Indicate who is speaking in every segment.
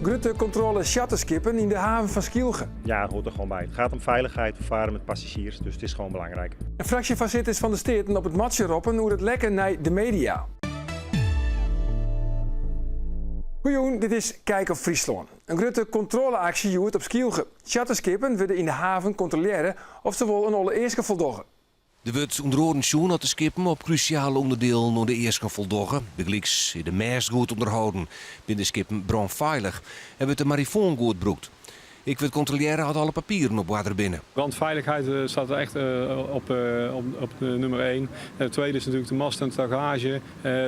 Speaker 1: Grote controle shutterskippen in de haven van Skielge.
Speaker 2: Ja, het hoort er gewoon bij. Het gaat om veiligheid, we varen met passagiers, dus het is gewoon belangrijk.
Speaker 1: Een fractie van zitters van de steden op het matje roppen hoe het lekken naar de media. Goejoen, dit is Kijk op Friesland. Een grote controleactie joert op Skielge. Shutterskippen willen in de haven controleren of ze wel een alle eerste voldoggen.
Speaker 3: Er wordt onder oren schoen dat de skippen op cruciale onderdeel naar de eerste voldoggen. De gliks in de mers goed onderhouden. Binnen de skippen brandveilig. En wordt de marifoon goed broekt. Ik wil controleren had alle papieren op water binnen.
Speaker 4: Brandveiligheid staat er echt op nummer 1. Het tweede is natuurlijk de mast en de tagage.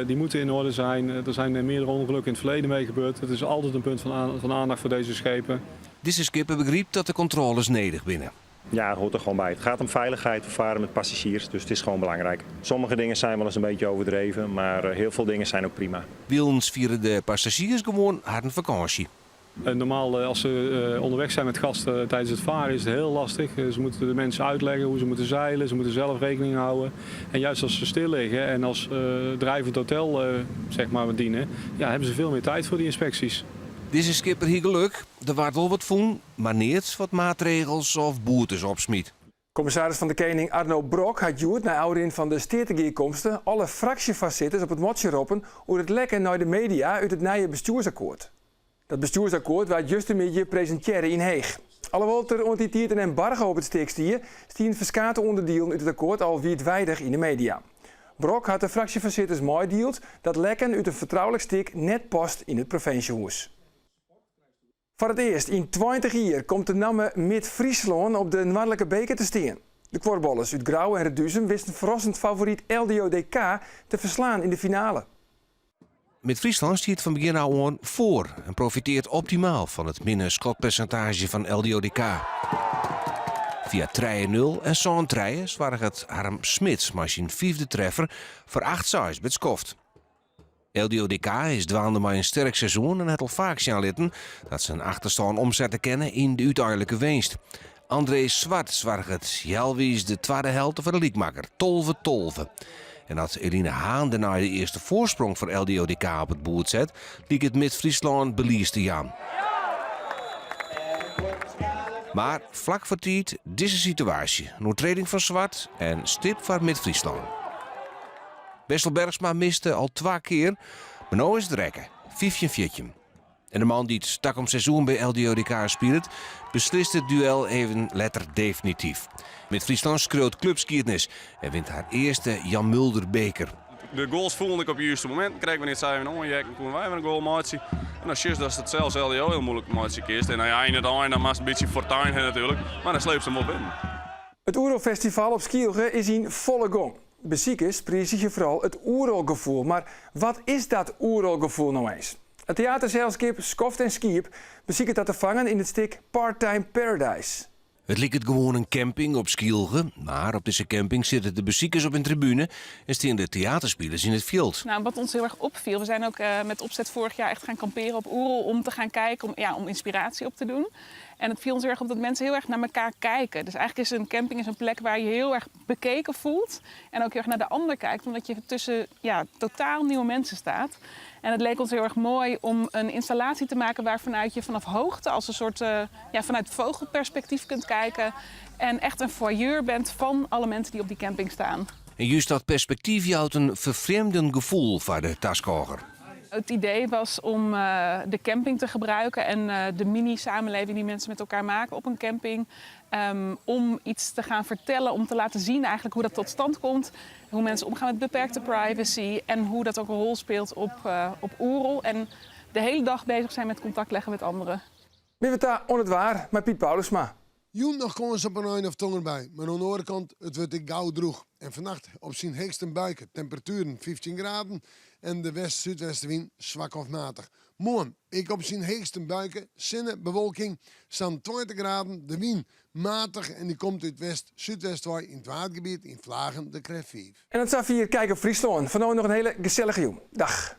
Speaker 4: Die moeten in orde zijn. Er zijn meerdere ongelukken in het verleden mee gebeurd. Het is altijd een punt van aandacht voor deze schepen.
Speaker 3: Deze skippen begrijpt dat de controles nedig binnen.
Speaker 2: Ja, het hoort er gewoon bij. Het gaat om veiligheid, we varen met passagiers, dus het is gewoon belangrijk. Sommige dingen zijn wel eens een beetje overdreven, maar heel veel dingen zijn ook prima.
Speaker 3: Wielens vieren de passagiers gewoon haar vakantie.
Speaker 4: Normaal als ze onderweg zijn met gasten tijdens het varen is het heel lastig. Ze moeten de mensen uitleggen hoe ze moeten zeilen, ze moeten zelf rekening houden. En juist als ze stil liggen en als drijvend hotel zeg maar dienen, ja, hebben ze veel meer tijd voor die inspecties.
Speaker 3: Deze skipper hier geluk, er waard wel wat voen, maar niet wat maatregels of boetes opsmiet.
Speaker 1: Commissaris van de Koning Arno Brok had joerd naar ouderin van de stedengeerkomsten alle fractievoorzitters op het matje roppen hoe het lekken naar de media uit het nieuwe bestuursakkoord. Dat bestuursakkoord werd juist een beetje presenteren in Heeg. Alhoewel er ontiteert een embargo op het stik stien verschillende onderdelen uit het akkoord al wijdwijdig in de media. Brok had de fractievoorzitters meedeeld dat lekken uit een vertrouwelijk stik net past in het provinciehuis. Voor het eerst in 20 jaar komt de naam Mid-Friesland op de Noordelijke beker te staan. De kwartballers uit Grauw en Reduzum wisten verrassend favoriet LDODK te verslaan in de finale.
Speaker 3: Mid-Friesland stiert van begin af aan voor en profiteert optimaal van het minder schotpercentage van LDODK. Via 3-0 en zo'n 3 zwaar het Harm Smits maar zijn 5e treffer voor 8-6 met Skoft. LDODK is dwaande maar een sterk seizoen en het al vaak zien litten dat ze een achterstand omzetten kennen in de uiteindelijke winst. André Zwart zwaar het jelwies de tweede helft van de liekmaker, 12-12. En als Eline Haan daarna de eerste voorsprong voor LDODK op het boord zet, liep het Mid-Friesland belies te Jan. Maar vlak voor tijd deze situatie. Een overtreding van Zwart en stip voor Mid-Friesland. Wessel Bergsma miste al 2 keer, maar nu is het rekken. 5-4. En de man die het stak om seizoen bij LDODK speelt, beslist het duel even letter definitief. Mid-Friesland schreeuwt clubskiertnis en wint haar eerste Jan Mulder beker.
Speaker 5: De goals voelde ik op het juiste moment. Kregen we niet zijn onjakken, konden wij een goal maken. En als je dat het zelfs LDO heel moeilijk maken kiest. En nou ja, in het einde dan was een beetje fortuin hebben natuurlijk, maar dan sleept ze hem op binnen.
Speaker 1: Het Oerolfestival op Skielge is in volle gang. Beziekers prijzen je vooral het oerolgevoel. Maar wat is dat oerolgevoel nou eens? Het theaterzeilskip Skoft en Skiep bezieken dat te vangen in het stik Part-Time Paradise.
Speaker 3: Het lijkt gewoon een camping op Skielge, maar op deze camping zitten de beziekers op een tribune en staan de theaterspelers in het veld.
Speaker 6: Nou, wat ons heel erg opviel, we zijn ook met opzet vorig jaar echt gaan kamperen op Oerol om te gaan kijken, om inspiratie op te doen. En het viel ons heel erg op dat mensen heel erg naar elkaar kijken. Dus eigenlijk is een camping een plek waar je heel erg bekeken voelt en ook heel erg naar de ander kijkt, omdat je tussen totaal nieuwe mensen staat. En het leek ons heel erg mooi om een installatie te maken waarvanuit je vanaf hoogte als een soort vanuit vogelperspectief kunt kijken. En echt een voyeur bent van alle mensen die op die camping staan.
Speaker 3: En juist dat perspectief houdt een vervreemdend gevoel voor de taskoger.
Speaker 6: Het idee was om de camping te gebruiken en de mini-samenleving die mensen met elkaar maken op een camping. Om iets te gaan vertellen, om te laten zien eigenlijk hoe dat tot stand komt. Hoe mensen omgaan met beperkte privacy en hoe dat ook een rol speelt op Oerol. En de hele dag bezig zijn met contact leggen met anderen.
Speaker 1: Ben we daar on het waar met Piet Paulusma.
Speaker 7: Joen nog kans op een of tonger bij, maar aan de andere kant, het wordt ik gauw droeg. En vannacht op zijn heekste buiken, temperaturen 15 graden en de west-zuidwestenwind zwak of matig. Morgen, ik op zijn heekste buiken, zinnen, bewolking, staan 20 graden, de wind matig en die komt uit west-zuidwestwaai in het watergebied in Vlagen de Kref 5.
Speaker 1: En dat zou hier Kijk op Friesland. Vanavond nog een hele gezellige jong. Dag.